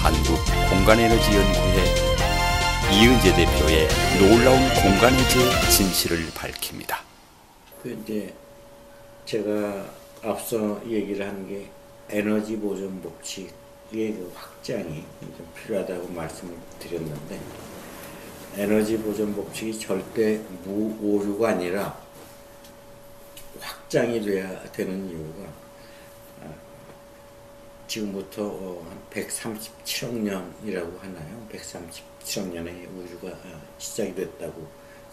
한국공간에너지연구회 이은재 대표의 놀라운 공간에너지 진실을 밝힙니다. 이제 제가 앞서 얘기를 한 게 에너지 보존 법칙의 그 확장이 좀 필요하다고 말씀을 드렸는데, 에너지 보존 법칙이 절대 무오류가 아니라 확장이 돼야 되는 이유가 지금부터 한 137억 년이라고 하나요? 137억 년에 우주가 시작이 됐다고,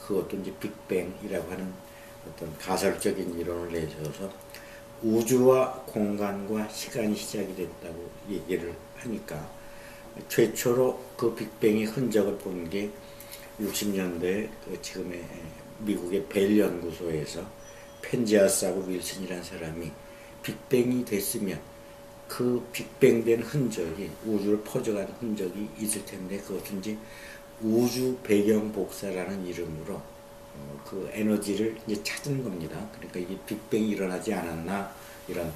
그것도 이제 빅뱅이라고 하는 어떤 가설적인 이론을 내세워서 우주와 공간과 시간이 시작이 됐다고 얘기를 하니까, 최초로 그 빅뱅의 흔적을 본 게 60년대 지금의 미국의 벨 연구소에서 펜지아스하고 윌슨이라는 사람이 빅뱅이 됐으면 그 빅뱅 된 흔적이, 우주를 퍼져가는 흔적이 있을 텐데, 그것은 이제 우주 배경 복사라는 이름으로 그 에너지를 이제 찾은 겁니다. 그러니까 이게 빅뱅이 일어나지 않았나, 이런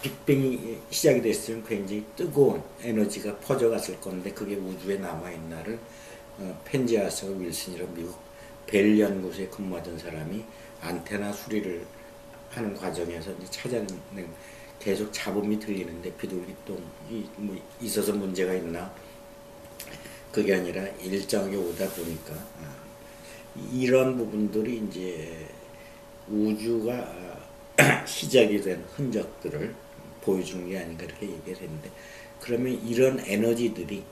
빅뱅이 시작이 됐으면 굉장히 뜨거운 에너지가 퍼져갔을 건데 그게 우주에 남아있나를 펜지아스와 윌슨이라는 미국 벨 연구소에 근무하던 사람이 안테나 수리를 하는 과정에서 이제 찾아낸, 계속 잡음이 들리는데 비둘기똥이 뭐 있어서 문제가 있나, 그게 아니라 일정하게 오다 보니까 이런 부분들이 이제 우주가 시작이 된 흔적들을 보여주는 게 아닌가, 이렇게 얘기를 했는데, 그러면 이런 에너지들이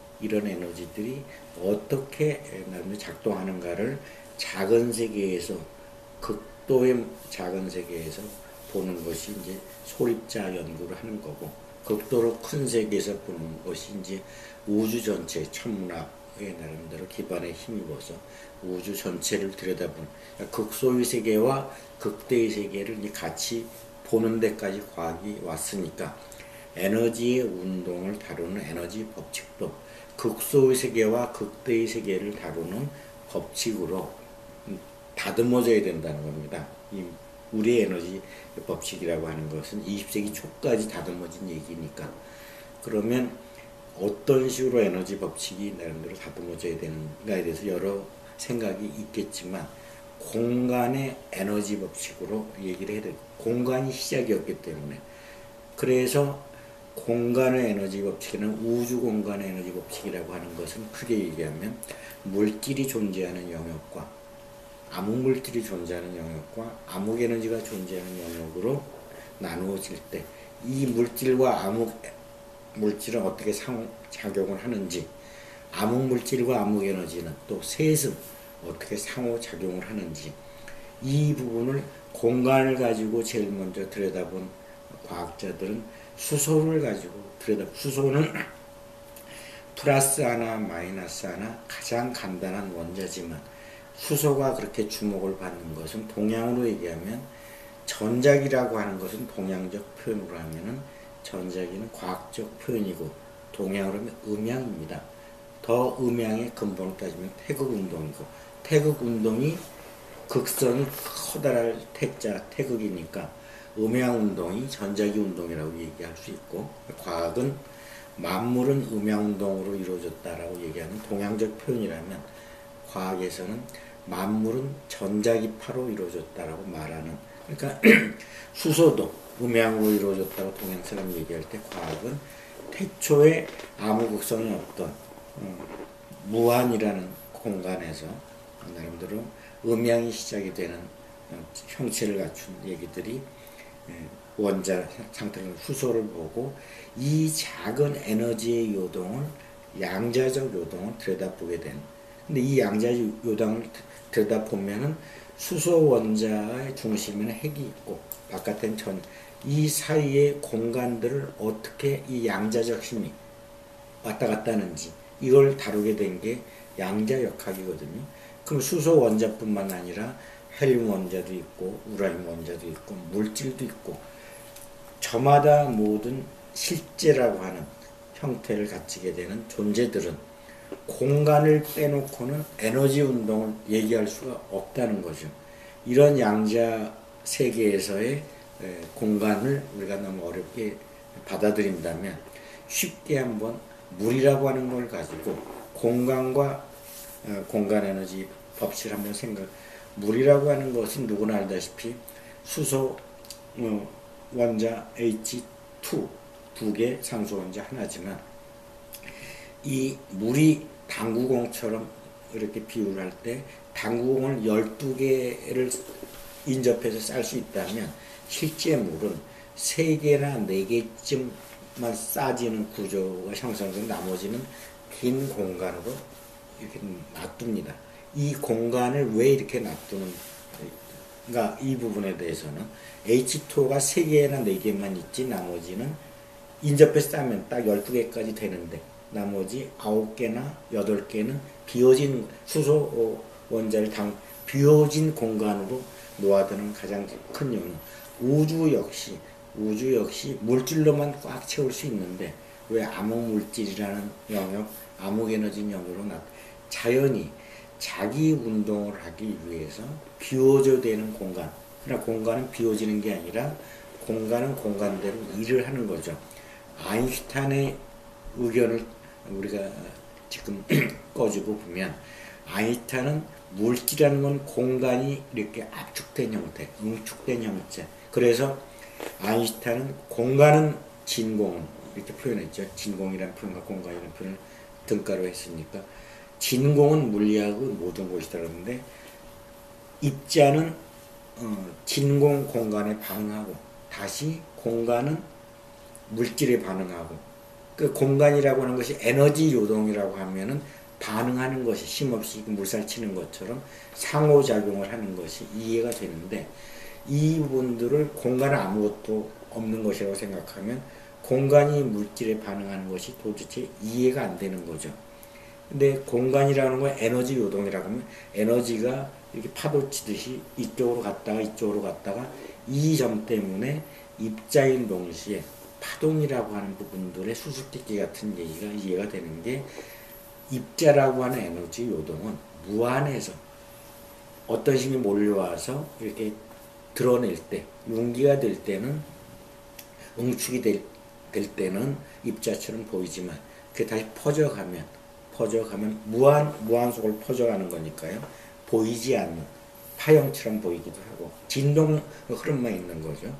어떻게 나름대로 작동하는가를 작은 세계에서, 극도의 작은 세계에서 보는 것이 이제 소립자 연구를 하는 거고, 극도로 큰 세계에서 보는 것이 이제 우주 전체, 천문학의 나름대로 기반에 힘입어서 우주 전체를 들여다보는, 극소의 세계와 극대의 세계를 이제 같이 보는 데까지 과학이 왔으니까, 에너지의 운동을 다루는 에너지 법칙도 극소의 세계와 극대의 세계를 다루는 법칙으로 다듬어져야 된다는 겁니다. 이 우리의 에너지 법칙이라고 하는 것은 20세기 초까지 다듬어진 얘기니까, 그러면 어떤 식으로 에너지 법칙이 나름대로 다듬어져야 되는가에 대해서 여러 생각이 있겠지만, 공간의 에너지 법칙으로 얘기를 해야 돼요. 공간이 시작이었기 때문에. 그래서 공간의 에너지 법칙이나 우주 공간의 에너지 법칙이라고 하는 것은 크게 얘기하면 물질이 존재하는 영역과 암흑물질이 존재하는 영역과 암흑에너지가 존재하는 영역으로 나누어질 때, 이 물질과 암흑물질은 어떻게 상호작용을 하는지, 암흑물질과 암흑에너지는 또 셋은 어떻게 상호작용을 하는지, 이 부분을 공간을 가지고 제일 먼저 들여다본 과학자들은 수소를 가지고 수소는 플러스 하나 마이너스 하나 가장 간단한 원자지만, 수소가 그렇게 주목을 받는 것은, 동양으로 얘기하면 전자기라고 하는 것은 동양적 표현으로 하면은 전자기는 과학적 표현이고, 동양으로 하면 음양입니다. 더 음양의 근본을 따지면 태극운동이고, 태극운동이 극성이 커다란 태자 태극이니까 음양운동이 전자기운동이라고 얘기할 수 있고, 과학은 만물은 음양운동으로 이루어졌다라고 얘기하는 동양적 표현이라면, 과학에서는 만물은 전자기파로 이루어졌다라고 말하는, 그러니까 수소도 음양으로 이루어졌다고 동양 사람이 얘기할 때, 과학은 태초에 아무 극성이 없던 무한이라는 공간에서 나름대로 음양이 시작이 되는 형체를 갖춘 얘기들이, 원자 상태는 수소를 보고, 이 작은 에너지의 요동을, 양자적 요동을 들여다보게 되는, 근데 이 양자적 요동을 들여다보면은 수소 원자의 중심에는 핵이 있고 바깥엔 이 사이의 공간들을 어떻게 이 양자적 힘이 왔다 갔다 하는지, 이걸 다루게 된 게 양자역학이거든요. 그럼 수소 원자뿐만 아니라 헬륨 원자도 있고 우라늄 원자도 있고 물질도 있고, 저마다 모든 실제라고 하는 형태를 갖추게 되는 존재들은 공간을 빼놓고는 에너지 운동을 얘기할 수가 없다는 거죠. 이런 양자 세계에서의 공간을 우리가 너무 어렵게 받아들인다면, 쉽게 한번 물이라고 하는 걸 가지고 공간과 공간 에너지 법칙을 한번 물이라고 하는 것은 누구나 알다시피 수소 원자 H2 두 개, 산소 원자 하나지만 이 물이 당구공처럼 이렇게 비유를 할 때 당구공을 12개를 인접해서 쌀 수 있다면 실제 물은 3개나 4개쯤만 싸지는 구조가 형성돼서 나머지는 긴 공간으로 이렇게 놔둡니다. 이 공간을 왜 이렇게 놔두는가, 이 부분에 대해서는 H2가 3개나 4개만 있지 나머지는 인접해서 싸면 딱 12개까지 되는데 나머지 9개나 8개는 비워진 수소 원자를 비워진 공간으로 놓아두는 가장 큰 이유는 우주 역시 물질로만 꽉 채울 수 있는데 왜 암흑물질이라는 영역, 암흑에너지 영역으로 자연이 자기 운동을 하기 위해서 비워져야 되는 공간. 그러나 공간은 비워지는 게 아니라 공간은 공간대로 일을 하는 거죠. 아인슈타인의 의견을 우리가 지금 꺼지고 보면 아인슈타인은 물질이라는 건 공간이 이렇게 압축된 형태, 응축된 형태. 그래서 아인슈타인은 공간은 진공은 이렇게 표현했죠. 진공이라는 표현과 공간이라는 표현을 등가로 했으니까 진공은 물리학의 모든 것이다 그러는데 입자는 진공 공간에 반응하고 다시 공간은 물질에 반응하고 그 공간이라고 하는 것이 에너지 요동이라고 하면은 반응하는 것이 쉼없이 물살 치는 것처럼 상호작용을 하는 것이 이해가 되는데 이 부분들을 공간은 아무것도 없는 것이라고 생각하면 공간이 물질에 반응하는 것이 도대체 이해가 안 되는 거죠. 근데 공간이라는 건 에너지 요동이라고 하면 에너지가 이렇게 파도 치듯이 이쪽으로 갔다가 이쪽으로 갔다가 이 점 때문에 입자인 동시에 파동이라고 하는 부분들의 수수께끼 같은 얘기가 이해가 되는 게 입자라고 하는 에너지 요동은 무한해서 어떤 힘이 몰려와서 이렇게 드러낼 때 융기가 될 때는 응축이 될 때는 입자처럼 보이지만 그게 다시 퍼져가면 무한 속을 퍼져가는 거니까요. 보이지 않는 파형처럼 보이기도 하고 진동 흐름만 있는 거죠.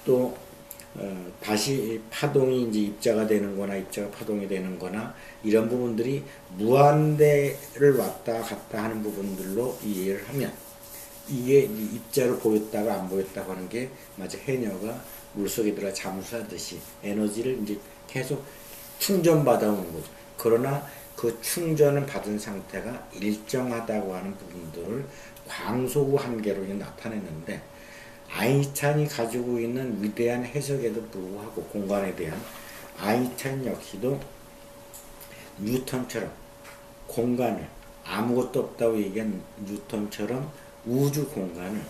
또 다시 파동이 이제 입자가 되는 거나 입자가 파동이 되는 거나 이런 부분들이 무한대를 왔다 갔다 하는 부분들로 이해를 하면 이게 입자로 보였다가 안 보였다고 하는 게 마치 해녀가 물속에 들어가 잠수하듯이 에너지를 이제 계속 충전받아오는 거죠. 그러나 그 충전을 받은 상태가 일정하다고 하는 부분들을 광속의 한계로 나타내는데 아인슈타인이 가지고 있는 위대한 해석에도 불구하고 공간에 대한 아인슈타인 역시도 뉴턴처럼 공간을 아무것도 없다고 얘기한 뉴턴처럼 우주 공간을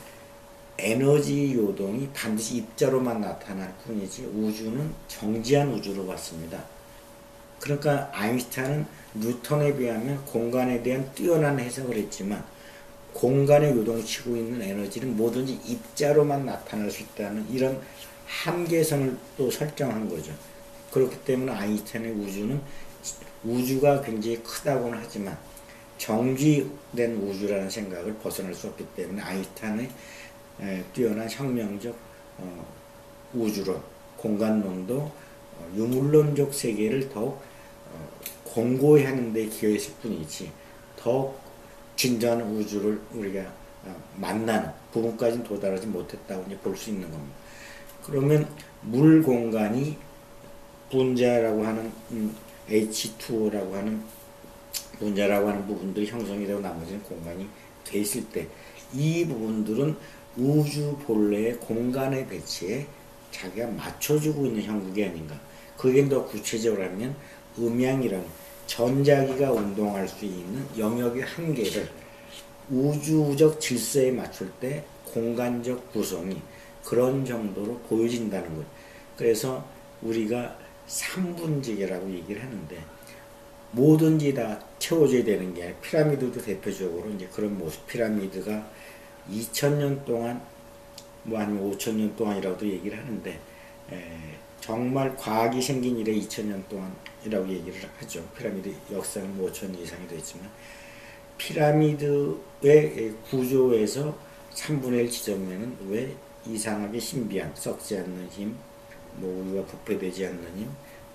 에너지 요동이 반드시 입자로만 나타날 뿐이지 우주는 정지한 우주로 봤습니다. 그러니까 아인슈타인은 뉴턴에 비하면 공간에 대한 뛰어난 해석을 했지만 공간에 요동치고 있는 에너지는 뭐든지 입자로만 나타날 수 있다는 이런 한계선을 또 설정한 거죠. 그렇기 때문에 아인슈타인의 우주가 굉장히 크다고는 하지만 정지된 우주라는 생각을 벗어날 수 없기 때문에 아인슈타인의 뛰어난 혁명적 우주론, 공간론도 유물론적 세계를 더욱 공고히 하는 데 기여했을 뿐이지 더 진정한 우주를 우리가 만나는 부분까지는 도달하지 못했다고 볼 수 있는 겁니다. 그러면 물 공간이 분자라고 하는 H2O라고 하는 분자라고 하는 부분들이 형성이 되고 나머지는 공간이 돼 있을 때 이 부분들은 우주 본래의 공간의 배치에 자기가 맞춰주고 있는 형국이 아닌가. 그게 더 구체적으로 하면 음양이라는 전자기가 운동할 수 있는 영역의 한계를 우주적 질서에 맞출 때 공간적 구성이 그런 정도로 보여진다는 거예요. 그래서 우리가 삼분지계라고 얘기를 하는데 뭐든지 다 채워져야 되는 게 아니라 피라미드도 대표적으로 이제 그런 모습. 피라미드가 2000년 동안 뭐 아니면 5000년 동안이라고도 얘기를 하는데 정말 과학이 생긴 이래 2000년 동안 지점이라고 얘기를 하죠. 피라미드 역사는 5천 이상이 됐지만 피라미드의 구조에서 3분의 1 지점에는 왜 이상하게 신비한 썩지 않는 힘, 뭐 우리가 부패되지 않는 힘,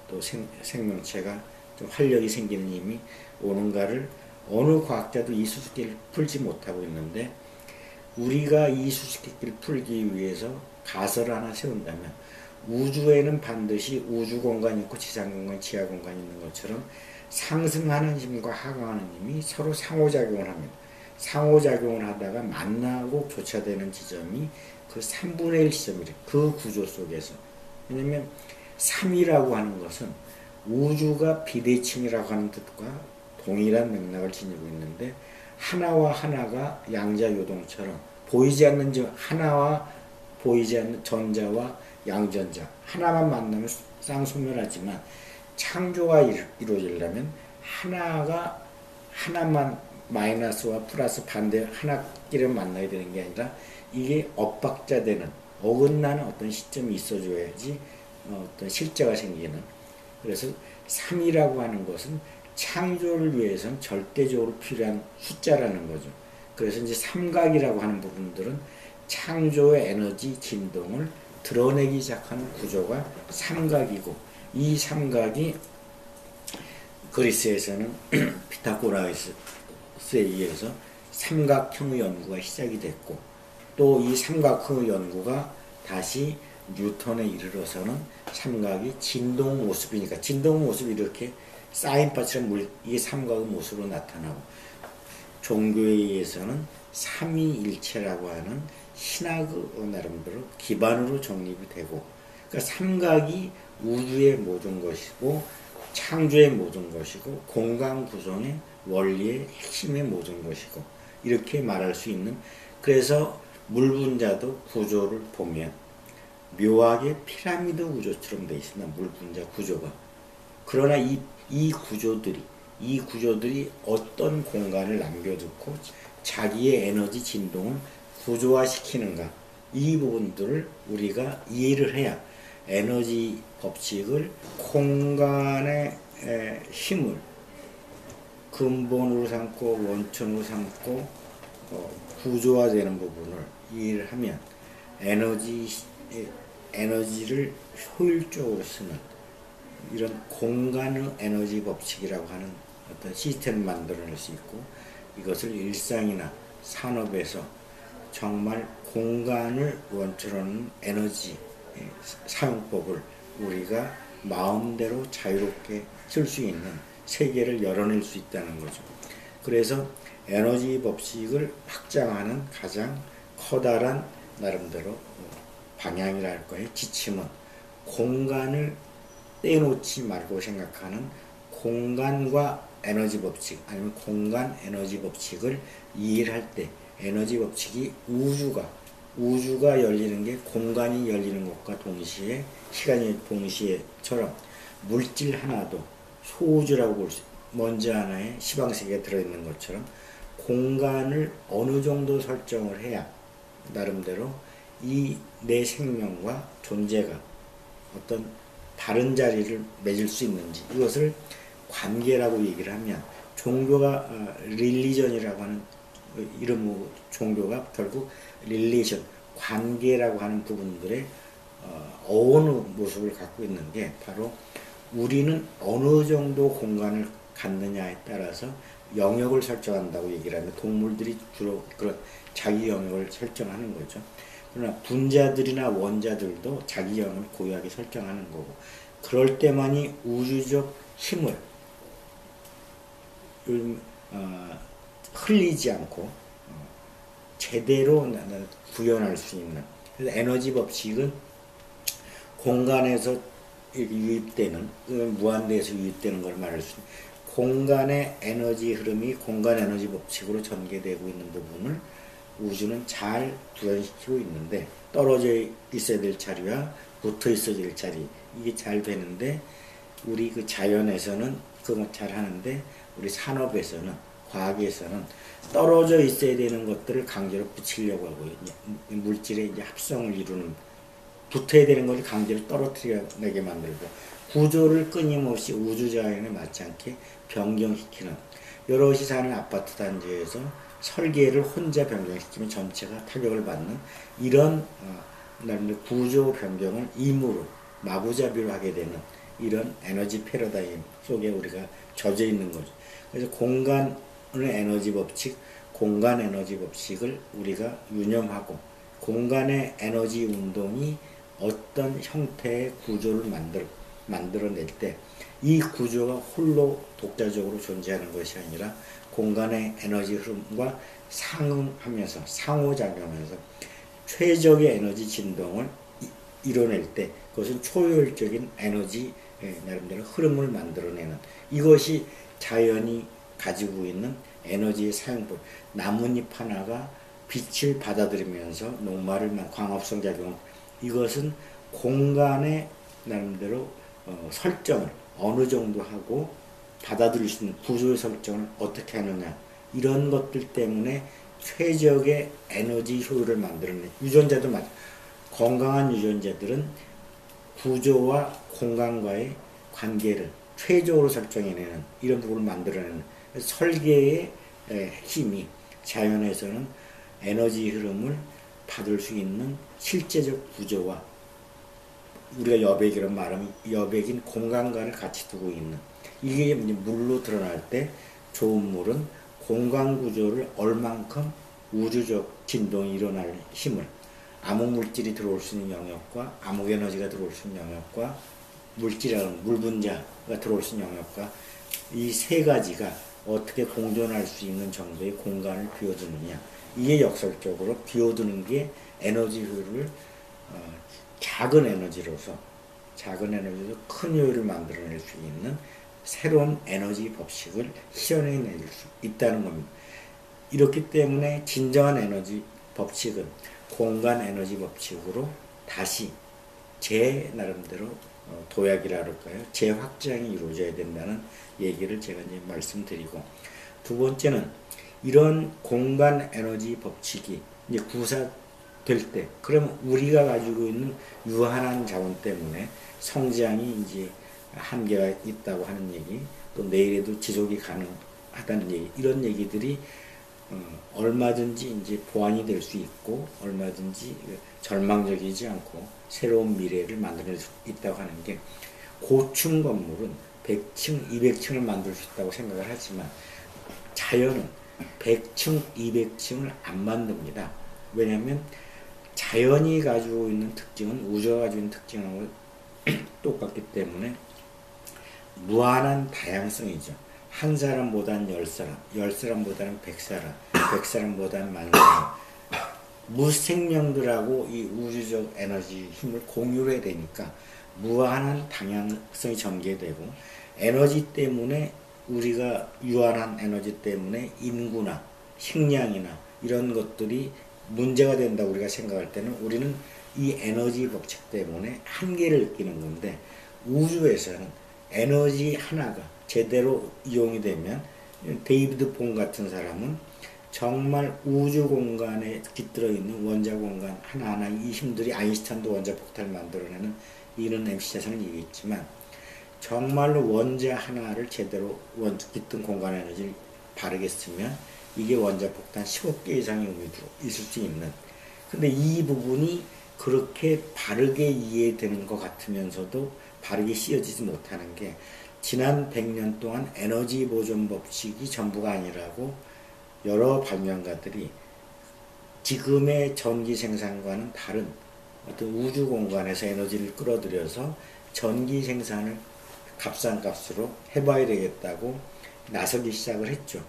또 생명체가 좀 활력이 생기는 힘이 오는가를 어느 과학자도 이 수수께끼를 풀지 못하고 있는데, 우리가 이 수수께끼를 풀기 위해서 가설을 하나 세운다면 우주에는 반드시 우주 공간이 있고 지상 공간, 지하 공간이 있는 것처럼 상승하는 힘과 하강하는 힘이 서로 상호작용을 합니다. 상호작용을 하다가 만나고 교차되는 지점이 그 3분의 1 지점이래. 그 구조 속에서. 왜냐면 3이라고 하는 것은 우주가 비대칭이라고 하는 뜻과 동일한 맥락을 지니고 있는데, 하나와 하나가 양자요동처럼 보이지 않는 하나와 보이지 않는 전자와 양전자 하나만 만나면 쌍소멸하지만, 창조가 이루어지려면 하나만 마이너스와 플러스 반대 하나끼리 만나야 되는 게 아니라 이게 엇박자되는 어긋나는 어떤 시점이 있어줘야지 어떤 실제가 생기는. 그래서 3이라고 하는 것은 창조를 위해서는 절대적으로 필요한 숫자라는 거죠. 그래서 이제 삼각이라고 하는 부분들은 창조의 에너지 진동을 드러내기 시작하는 구조가 삼각이고, 이 삼각이 그리스에서는 피타고라스에 의해서 삼각형의 연구가 시작이 됐고, 또 이 삼각형의 연구가 다시 뉴턴에 이르러서는 삼각이 진동 모습이니까, 진동 모습이 이렇게 사인파처럼 이게 삼각의 모습으로 나타나고, 종교에 의해서는 삼위일체라고 하는 신학의 나름대로 기반으로 정립이 되고, 그러니까 삼각이 우주의 모든 것이고 창조의 모든 것이고 공간 구성의 원리의 핵심의 모든 것이고, 이렇게 말할 수 있는. 그래서 물분자도 구조를 보면 묘하게 피라미드 구조처럼 되어 있습니다. 물분자 구조가. 그러나 이 구조들이 어떤 공간을 남겨두고 자기의 에너지 진동을 구조화시키는가, 이 부분들을 우리가 이해를 해야 에너지 법칙을, 공간의 힘을 근본으로 삼고 원천으로 삼고 구조화되는 부분을 이해를 하면 에너지를 효율적으로 쓰는 이런 공간의 에너지 법칙이라고 하는 어떤 시스템을 만들어낼 수 있고, 이것을 일상이나 산업에서 정말 공간을 원천으로 하는 에너지 사용법을 우리가 마음대로 자유롭게 쓸 수 있는 세계를 열어낼 수 있다는 거죠. 그래서 에너지 법칙을 확장하는 가장 커다란 나름대로 방향이라 할까요? 지침은 공간을 떼놓지 말고 생각하는 공간과 에너지 법칙, 아니면 공간 에너지 법칙을 이해를 할 때, 에너지 법칙이 우주가 열리는 게 공간이 열리는 것과 동시에, 시간이 동시에처럼 물질 하나도 소우주라고 볼 수, 먼지 하나에 시방세계가 들어있는 것처럼 공간을 어느 정도 설정을 해야 나름대로 이 내 생명과 존재가 어떤 다른 자리를 맺을 수 있는지, 이것을 관계라고 얘기를 하면, 종교가 릴리전이라고 하는 이름, 종교가 결국 릴레이션, 관계라고 하는 부분들의 어느 모습을 갖고 있는 게, 바로 우리는 어느 정도 공간을 갖느냐에 따라서 영역을 설정한다고 얘기를 하면, 동물들이 주로 그런 자기 영역을 설정하는 거죠. 그러나 분자들이나 원자들도 자기 영역을 고유하게 설정하는 거고, 그럴 때만이 우주적 힘을 흘리지 않고 제대로 구현할 수 있는. 그래서 에너지 법칙은 공간에서 유입되는, 무한대에서 유입되는 걸 말할 수 있는, 공간의 에너지 흐름이 공간 에너지 법칙으로 전개되고 있는 부분을 우주는 잘 구현시키고 있는데, 떨어져 있어야 될 자리와 붙어 있어야 될 자리, 이게 잘 되는데, 우리 그 자연에서는 그건 잘 하는데, 우리 산업에서는, 과학에서는 떨어져 있어야 되는 것들을 강제로 붙이려고 하고, 물질의 이제 합성을 이루는 붙어야 되는 것을 강제로 떨어뜨려내게 만들고 구조를 끊임없이 우주자연에 맞지 않게 변경시키는 여럿이 사는 아파트 단지에서 설계를 혼자 변경시키면 전체가 타격을 받는 이런 구조 변경을 임으로 마구잡이로 하게 되는 이런 에너지 패러다임 속에 우리가 젖어 있는 거죠. 그래서 공간의 에너지 법칙, 공간 에너지 법칙을 우리가 유념하고 공간의 에너지 운동이 어떤 형태의 구조를 만들어낼 때 이 구조가 홀로 독자적으로 존재하는 것이 아니라 공간의 에너지 흐름과 상응하면서 상호작용하면서 최적의 에너지 진동을 이뤄낼 때 그것은 초효율적인 에너지 나름대로 흐름을 만들어내는 이것이 자연이 가지고 있는 에너지의 사용법. 나뭇잎 하나가 빛을 받아들이면서 녹말을 광합성 작용 이것은 공간의 나름대로 설정을 어느 정도 하고 받아들일 수 있는 구조의 설정을 어떻게 하느냐 이런 것들 때문에 최적의 에너지 효율을 만들어내는 유전자도 맞아. 건강한 유전자들은 구조와 공간과의 관계를 최적으로 설정해내는 이런 부분을 만들어내는 설계의 힘이 자연에서는 에너지 흐름을 받을 수 있는 실제적 구조와 우리가 여백이라고 말하면 여백인 공간과를 같이 두고 있는 이게 물로 드러날 때 좋은 물은 공간 구조를 얼만큼 우주적 진동이 일어날 힘을 암흑물질이 들어올 수 있는 영역과 암흑에너지가 들어올 수 있는 영역과 물질이라는 물분자가 들어올 수 있는 영역과 이 세 가지가 어떻게 공존할 수 있는 정도의 공간을 비워두느냐 이게 역설적으로 비워두는 게 에너지 효율을 작은 에너지로서 큰 효율을 만들어낼 수 있는 새로운 에너지 법칙을 실현해낼 수 있다는 겁니다. 이렇기 때문에 진정한 에너지 법칙은 공간 에너지 법칙으로 다시 제 나름대로 도약이라 그럴까요? 재확장이 이루어져야 된다는 얘기를 제가 이제 말씀드리고 두 번째는 이런 공간 에너지 법칙이 이제 구사될 때 그러면 우리가 가지고 있는 유한한 자원 때문에 성장이 이제 한계가 있다고 하는 얘기 또 내일에도 지속이 가능하다는 얘기 이런 얘기들이 얼마든지 이제 보완이 될 수 있고 얼마든지 절망적이지 않고 새로운 미래를 만들어낼 수 있다고 하는 게 고층 건물은 100층, 200층을 만들 수 있다고 생각을 하지만 자연은 100층, 200층을 안 만듭니다. 왜냐하면 자연이 가지고 있는 특징은 우주가 가지고 있는 특징하고 똑같기 때문에 무한한 다양성이죠. 한 사람보다는 10사람, 10사람보다는 100사람, 100사람보다는 10,000사람. 무생명들하고 이 우주적 에너지 힘을 공유를 해야 되니까 무한한 다양성이 전개되고 에너지 때문에 우리가 유한한 에너지 때문에 인구나 식량이나 이런 것들이 문제가 된다고 우리가 생각할 때는 우리는 이 에너지 법칙 때문에 한계를 느끼는 건데 우주에서는 에너지 하나가 제대로 이용이 되면 데이비드 본 같은 사람은 정말 우주 공간에 깃들어 있는 원자 공간 하나하나 이 힘들이 아인슈타인도 원자 폭탄을 만들어내는 이런 MC자선을 얘기했지만 정말로 원자 하나를 제대로 깃든 공간 에너지를 바르게 쓰면 이게 원자 폭탄 15개 이상의 의미도 있을 수 있는 근데 이 부분이 그렇게 바르게 이해되는 것 같으면서도 바르게 씌어지지 못하는 게 지난 100년 동안 에너지 보존 법칙이 전부가 아니라고 여러 발명가들이 지금의 전기 생산과는 다른 어떤 우주 공간에서 에너지를 끌어들여서 전기 생산을 값싼 값으로 해봐야 되겠다고 나서기 시작을 했죠.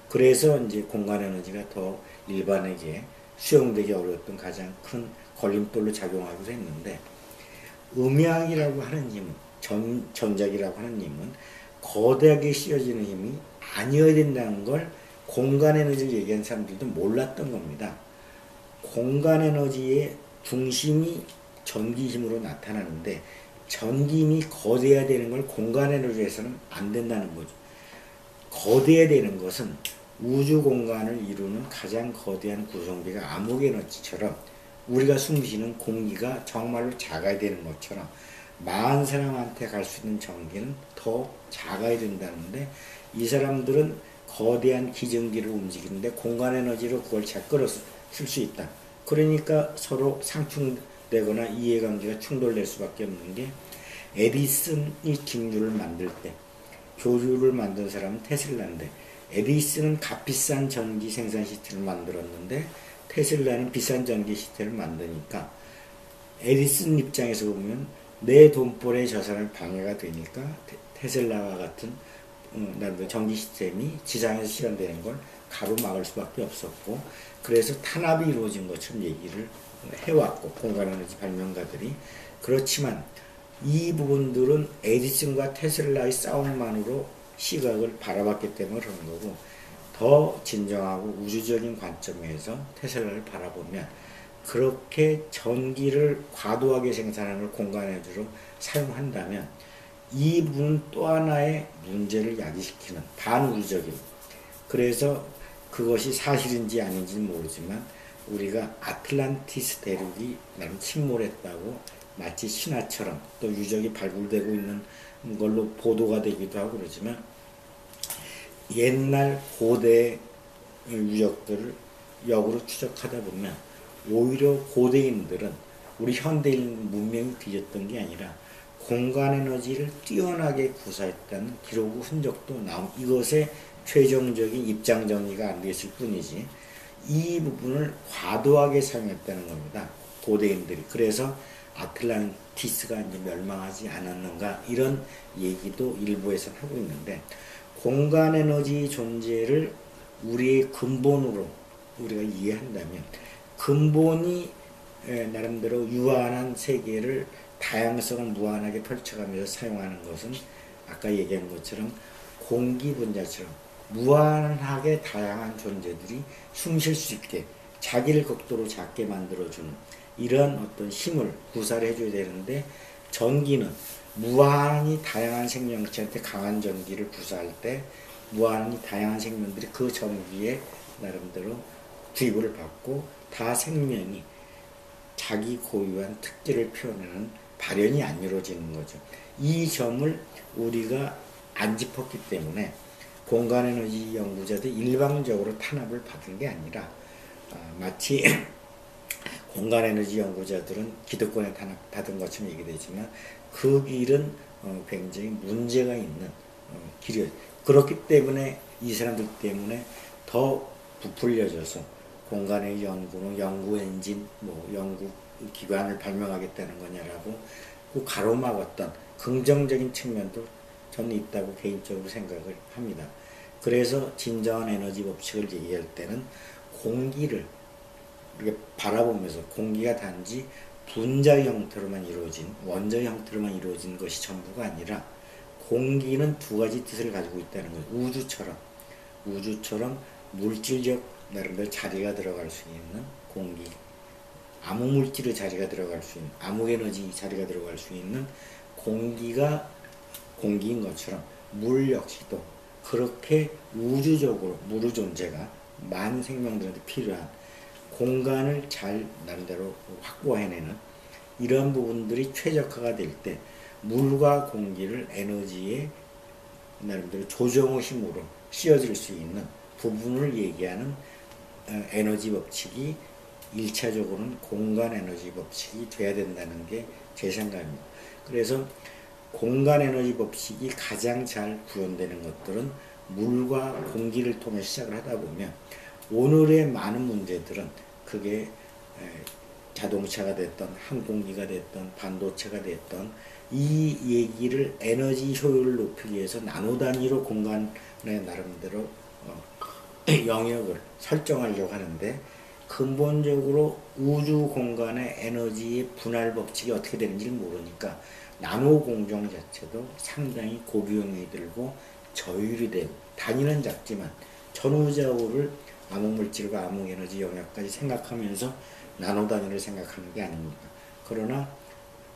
그래서 이제 공간 에너지가 더 일반에게 수용되기 어려웠던 가장 큰 걸림돌로 작용하기도 했는데 음양이라고 하는 힘, 전작이라고 하는 힘은 거대하게 씌어지는 힘이 아니어야 된다는 걸 공간 에너지를 얘기하는 사람들도 몰랐던 겁니다. 공간 에너지의 중심이 전기 힘으로 나타나는데 전기 힘이 거대해야 되는 걸 공간 에너지에서는 안 된다는 거죠. 거대해야 되는 것은 우주 공간을 이루는 가장 거대한 구성비가 암흑 에너지처럼 우리가 숨쉬는 공기가 정말로 작아야 되는 것처럼 많은 사람한테 갈 수 있는 전기는 더 작아야 된다는데, 이 사람들은 거대한 기전기를 움직이는데 공간 에너지로 그걸 잘 끌어서 쓸 수 있다. 그러니까 서로 상충되거나 이해관계가 충돌될 수밖에 없는 게, 에디슨이 기류를 만들 때 교류를 만든 사람은 테슬라인데, 에디슨은 값비싼 전기 생산 시스템을 만들었는데 테슬라는 비싼 전기 시스템을 만드니까, 에디슨 입장에서 보면 내 돈벌이에 저 사람이 방해가 되니까 테슬라와 같은 전기 시스템이 지상에서 실현되는 걸 가로막을 수밖에 없었고, 그래서 탄압이 이루어진 것처럼 얘기를 해왔고, 공간에너지 발명가들이. 그렇지만 이 부분들은 에디슨과 테슬라의 싸움만으로 시각을 바라봤기 때문에 그런 거고, 더 진정하고 우주적인 관점에서 테슬라를 바라보면, 그렇게 전기를 과도하게 생산하는 공간에너지로 사용한다면 이 부분은 또 하나의 문제를 야기시키는 반우주적인, 그래서 그것이 사실인지 아닌지는 모르지만 우리가 아틀란티스 대륙이 나름 침몰했다고 마치 신화처럼 또 유적이 발굴되고 있는 걸로 보도가 되기도 하고 그러지만, 옛날 고대 유적들을 역으로 추적하다 보면 오히려 고대인들은 우리 현대인 문명이 뒤졌던 게 아니라 공간 에너지를 뛰어나게 구사했다는 기록 흔적도 이것의 최종적인 입장 정리가 안 됐을 뿐이지, 이 부분을 과도하게 사용했다는 겁니다, 고대인들이. 그래서 아틀란티스가 이제 멸망하지 않았는가, 이런 얘기도 일부에서 하고 있는데, 공간 에너지 존재를 우리의 근본으로 우리가 이해한다면, 근본이 나름대로 유한한 세계를 다양성을 무한하게 펼쳐가면서 사용하는 것은 아까 얘기한 것처럼 공기 분자처럼 무한하게 다양한 존재들이 숨 쉴 수 있게 자기를 극도로 작게 만들어주는 이런 어떤 힘을 구사를 해줘야 되는데, 전기는 무한히 다양한 생명체한테 강한 전기를 구사할 때 무한히 다양한 생명들이 그 전기에 나름대로 주입을 받고, 다 생명이 자기 고유한 특질을 표현하는 발현이 안 이루어지는 거죠. 이 점을 우리가 안 짚었기 때문에 공간에너지 연구자들이 일방적으로 탄압을 받은 게 아니라, 마치 공간에너지 연구자들은 기득권에 탄압받은 것처럼 얘기되지만 그 길은 굉장히 문제가 있는 길이에요. 그렇기 때문에 이 사람들 때문에 더 부풀려져서 공간의 연구는 연구 엔진, 연구 기관을 발명하겠다는 거냐라고 그 가로막았던 긍정적인 측면도 저는 있다고 개인적으로 생각을 합니다. 그래서 진정한 에너지 법칙을 얘기할 때는 공기를 이렇게 바라보면서, 공기가 단지 분자 형태로만 이루어진, 원자 형태로만 이루어진 것이 전부가 아니라 공기는 두 가지 뜻을 가지고 있다는 거예요. 우주처럼 물질적 나름대로 자리가 들어갈 수 있는 공기, 암흑 물질의 자리가 들어갈 수 있는, 암흑 에너지 자리가 들어갈 수 있는 공기가 공기인 것처럼 물 역시도 그렇게 우주적으로 무료 존재가 많은 생명들한테 필요한 공간을 잘 나름대로 확보해내는 이런 부분들이 최적화가 될 때, 물과 공기를 에너지의 나름대로 조정의 힘으로 씌워질 수 있는 부분을 얘기하는 에너지 법칙이 1차적으로는 공간 에너지 법칙이 돼야 된다는 게 제 생각입니다. 그래서 공간 에너지 법칙이 가장 잘 구현되는 것들은 물과 공기를 통해 시작을 하다 보면, 오늘의 많은 문제들은 그게 자동차가 됐던 항공기가 됐던 반도체가 됐던, 이 얘기를 에너지 효율을 높이기 위해서 나노 단위로 공간의 나름대로 영역을 설정하려고 하는데, 근본적으로 우주 공간의 에너지의 분할 법칙이 어떻게 되는지를 모르니까 나노 공정 자체도 상당히 고비용이 들고 저율이 되고, 단위는 작지만 전후좌우를 암흑물질과 암흑에너지 영역까지 생각하면서 나노 단위를 생각하는 게 아닙니다. 그러나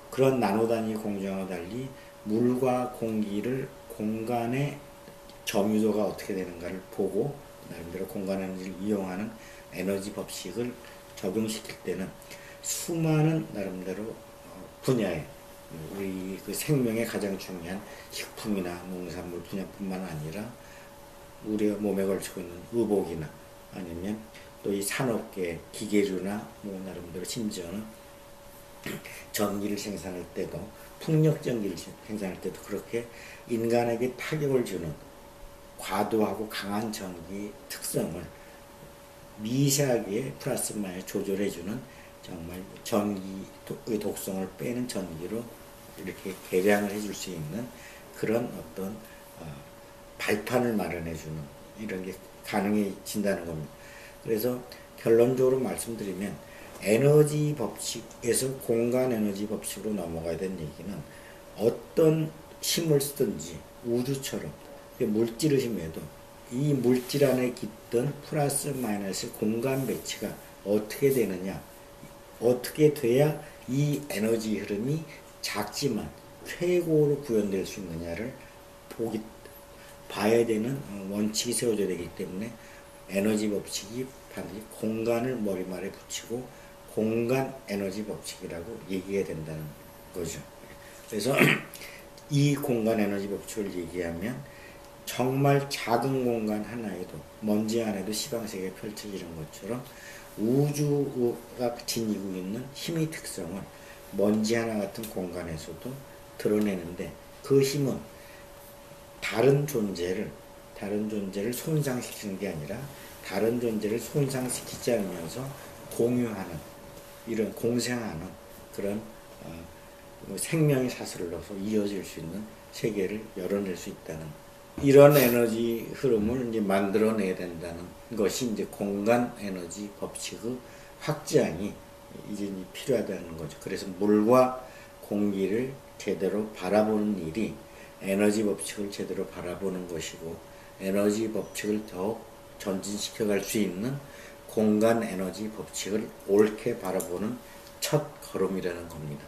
그런 나노 단위 공정과 달리 물과 공기를 공간의 점유도가 어떻게 되는가를 보고 나름대로 공간 에너지를 이용하는 에너지 법칙을 적용시킬 때는 수많은 나름대로 분야에 우리 그 생명의 가장 중요한 식품이나 농산물 분야뿐만 아니라 우리가 몸에 걸치고 있는 의복이나 아니면 또 이 산업계 기계류나 뭐 나름대로 심지어는 전기를 생산할 때도 풍력전기를 생산할 때도 그렇게 인간에게 타격을 주는 과도하고 강한 전기 특성을 미세하게 플러스 마이너스 조절해주는 정말 전기의 독성을 빼는 전기로 이렇게 개량을 해줄 수 있는 그런 어떤 발판을 마련해주는 이런 게 가능해진다는 겁니다. 그래서 결론적으로 말씀드리면 에너지 법칙에서 공간 에너지 법칙으로 넘어가야 되는 얘기는 어떤 힘을 쓰든지 우주처럼 물질을 힘해도 이 물질 안에 깃든 플러스 마이너스 공간 배치가 어떻게 되느냐, 어떻게 돼야 이 에너지 흐름이 작지만 최고로 구현될 수 있느냐를 봐야 되는 원칙이 세워져야 되기 때문에 에너지 법칙이 반드시 공간을 머리말에 붙이고 공간 에너지 법칙이라고 얘기해야 된다는 거죠. 그래서 이 공간 에너지 법칙을 얘기하면 정말 작은 공간 하나에도 먼지 안에도 시방세계가 펼쳐지는 것처럼 우주가 지니고 있는 힘의 특성을 먼지 하나 같은 공간에서도 드러내는데 그 힘은 다른 존재를 손상시키는 게 아니라 다른 존재를 손상시키지 않으면서 공유하는 이런 공생하는 그런 생명의 사슬을 넣어서 이어질 수 있는 세계를 열어낼 수 있다는 이런 에너지 흐름을 이제 만들어내야 된다는 것이 이제 공간 에너지 법칙의 확장이 이제 필요하다는 거죠. 그래서 물과 공기를 제대로 바라보는 일이 에너지 법칙을 제대로 바라보는 것이고 에너지 법칙을 더욱 전진시켜 갈 수 있는 공간 에너지 법칙을 옳게 바라보는 첫 걸음이라는 겁니다.